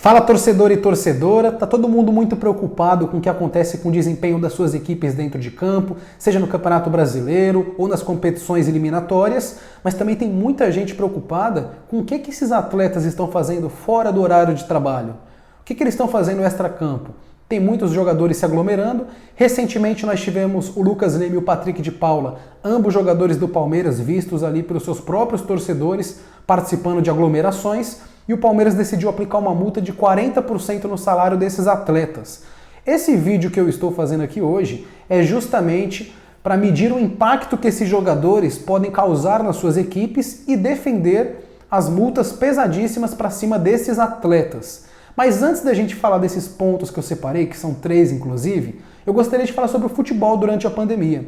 Fala torcedor e torcedora, tá todo mundo muito preocupado com o que acontece com o desempenho das suas equipes dentro de campo, seja no Campeonato Brasileiro ou nas competições eliminatórias, mas também tem muita gente preocupada com o que esses atletas estão fazendo fora do horário de trabalho. O que eles estão fazendo extra-campo? Tem muitos jogadores se aglomerando. Recentemente nós tivemos o Lucas Lima e o Patrick de Paula, ambos jogadores do Palmeiras, vistos ali pelos seus próprios torcedores participando de aglomerações, e o Palmeiras decidiu aplicar uma multa de 40% no salário desses atletas. Esse vídeo que eu estou fazendo aqui hoje é justamente para medir o impacto que esses jogadores podem causar nas suas equipes e defender as multas pesadíssimas para cima desses atletas. Mas antes da gente falar desses pontos que eu separei, que são 3 inclusive, eu gostaria de falar sobre o futebol durante a pandemia.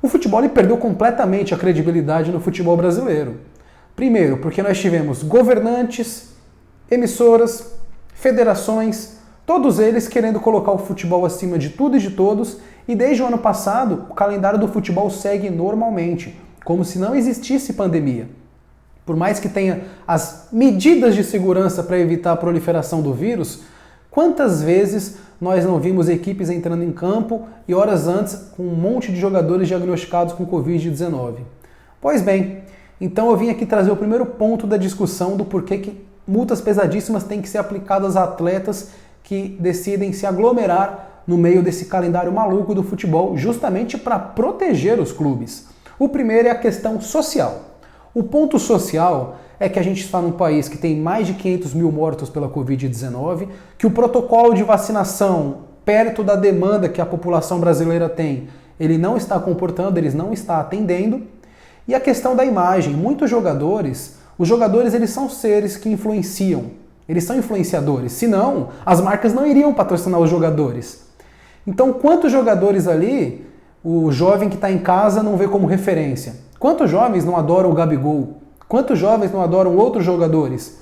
O futebol ele perdeu completamente a credibilidade no futebol brasileiro. Primeiro, porque nós tivemos governantes, emissoras, federações, todos eles querendo colocar o futebol acima de tudo e de todos, e desde o ano passado o calendário do futebol segue normalmente, como se não existisse pandemia. Por mais que tenha as medidas de segurança para evitar a proliferação do vírus, quantas vezes nós não vimos equipes entrando em campo e horas antes com um monte de jogadores diagnosticados com Covid-19? Pois bem, então eu vim aqui trazer o primeiro ponto da discussão do porquê que multas pesadíssimas têm que ser aplicadas a atletas que decidem se aglomerar no meio desse calendário maluco do futebol, justamente para proteger os clubes. O primeiro é a questão social. O ponto social é que a gente está num país que tem mais de 500 mil mortos pela Covid-19, que o protocolo de vacinação, perto da demanda que a população brasileira tem, ele não está comportando, ele não está atendendo. E a questão da imagem, muitos jogadores, os jogadores eles são seres que influenciam, eles são influenciadores, senão as marcas não iriam patrocinar os jogadores. Então quantos jogadores ali o jovem que está em casa não vê como referência? Quantos jovens não adoram o Gabigol? Quantos jovens não adoram outros jogadores?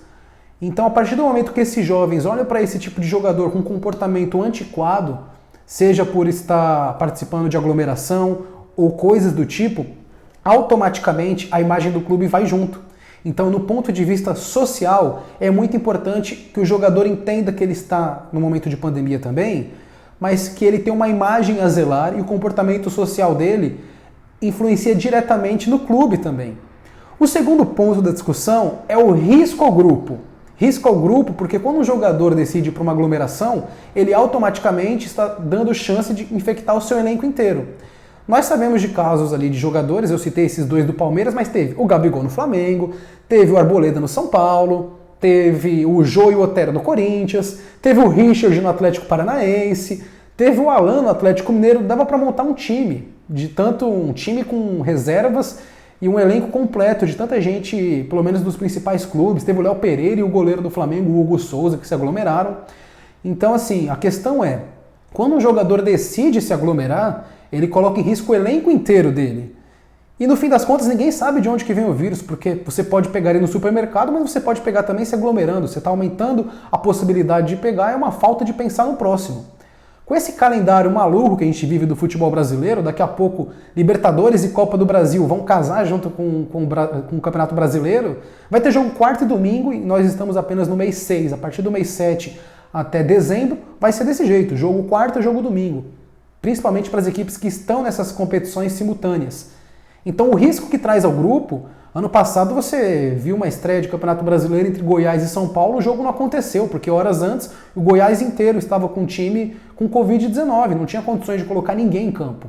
Então a partir do momento que esses jovens olham para esse tipo de jogador com comportamento antiquado, seja por estar participando de aglomeração ou coisas do tipo, automaticamente a imagem do clube vai junto. Então, no ponto de vista social, é muito importante que o jogador entenda que ele está no momento de pandemia também, mas que ele tem uma imagem a zelar e o comportamento social dele influencia diretamente no clube também. O segundo ponto da discussão é o risco ao grupo. Risco ao grupo porque quando um jogador decide ir para uma aglomeração, ele automaticamente está dando chance de infectar o seu elenco inteiro. Nós sabemos de casos ali de jogadores, eu citei esses 2 do Palmeiras, mas teve o Gabigol no Flamengo, teve o Arboleda no São Paulo, teve o Jô e o Otero no Corinthians, teve o Richard no Atlético Paranaense, teve o Alan no Atlético Mineiro. Dava para montar um time, um time com reservas e um elenco completo de tanta gente, pelo menos dos principais clubes. Teve o Léo Pereira e o goleiro do Flamengo, o Hugo Souza, que se aglomeraram. Então assim, a questão é, quando um jogador decide se aglomerar, ele coloca em risco o elenco inteiro dele. E no fim das contas ninguém sabe de onde que vem o vírus, porque você pode pegar ele no supermercado, mas você pode pegar também se aglomerando. Você está aumentando a possibilidade de pegar, é uma falta de pensar no próximo. Com esse calendário maluco que a gente vive do futebol brasileiro, daqui a pouco Libertadores e Copa do Brasil vão casar junto com o Campeonato Brasileiro, vai ter jogo quarto e domingo e nós estamos apenas no mês 6. A partir do mês 7 até dezembro vai ser desse jeito, jogo quarto e jogo domingo. Principalmente para as equipes que estão nessas competições simultâneas. Então o risco que traz ao grupo, ano passado você viu uma estreia de Campeonato Brasileiro entre Goiás e São Paulo, o jogo não aconteceu, porque horas antes o Goiás inteiro estava com um time com Covid-19, não tinha condições de colocar ninguém em campo.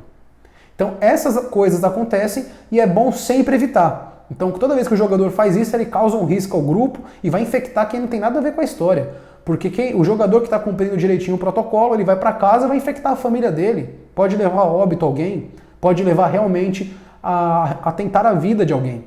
Então essas coisas acontecem e é bom sempre evitar. Então toda vez que o jogador faz isso, ele causa um risco ao grupo e vai infectar quem não tem nada a ver com a história. Porque o jogador que está cumprindo direitinho o protocolo, ele vai para casa e vai infectar a família dele. Pode levar a óbito alguém, pode levar realmente a tentar a vida de alguém.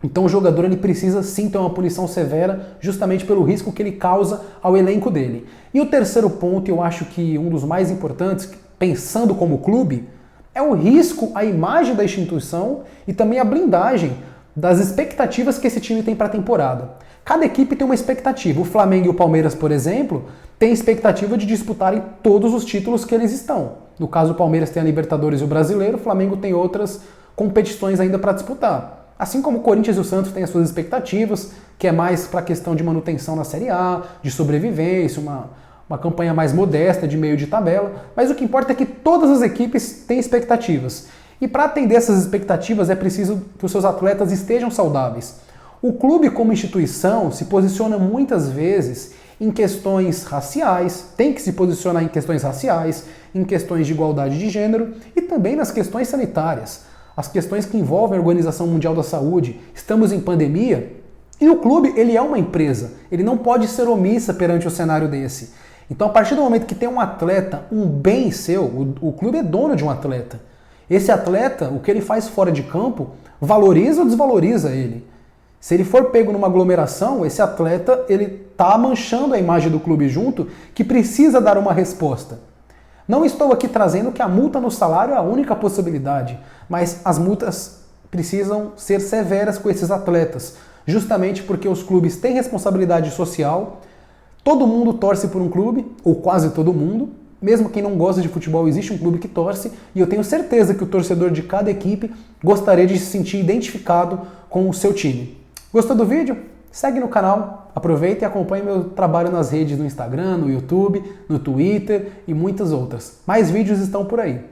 Então o jogador ele precisa sim ter uma punição severa, justamente pelo risco que ele causa ao elenco dele. E o terceiro ponto, eu acho que um dos mais importantes, pensando como clube, é o risco à imagem da instituição e também a blindagem das expectativas que esse time tem para a temporada. Cada equipe tem uma expectativa. O Flamengo e o Palmeiras, por exemplo, têm expectativa de disputarem todos os títulos que eles estão. No caso, o Palmeiras tem a Libertadores e o Brasileiro, o Flamengo tem outras competições ainda para disputar. Assim como o Corinthians e o Santos têm as suas expectativas, que é mais para a questão de manutenção na Série A, de sobrevivência, uma campanha mais modesta, de meio de tabela, mas o que importa é que todas as equipes têm expectativas. E para atender essas expectativas é preciso que os seus atletas estejam saudáveis. O clube, como instituição, se posiciona muitas vezes em questões raciais, tem que se posicionar em questões raciais, em questões de igualdade de gênero e também nas questões sanitárias, as questões que envolvem a Organização Mundial da Saúde. Estamos em pandemia e o clube, ele é uma empresa, ele não pode ser omissa perante o cenário desse. Então, a partir do momento que tem um atleta, um bem seu, o clube é dono de um atleta. Esse atleta, o que ele faz fora de campo, valoriza ou desvaloriza ele. Se ele for pego numa aglomeração, esse atleta ele está manchando a imagem do clube junto, que precisa dar uma resposta. Não estou aqui trazendo que a multa no salário é a única possibilidade, mas as multas precisam ser severas com esses atletas, justamente porque os clubes têm responsabilidade social, todo mundo torce por um clube, ou quase todo mundo, mesmo quem não gosta de futebol, existe um clube que torce, e eu tenho certeza que o torcedor de cada equipe gostaria de se sentir identificado com o seu time. Gostou do vídeo? Segue no canal, aproveita e acompanhe meu trabalho nas redes no Instagram, no YouTube, no Twitter e muitas outras. Mais vídeos estão por aí.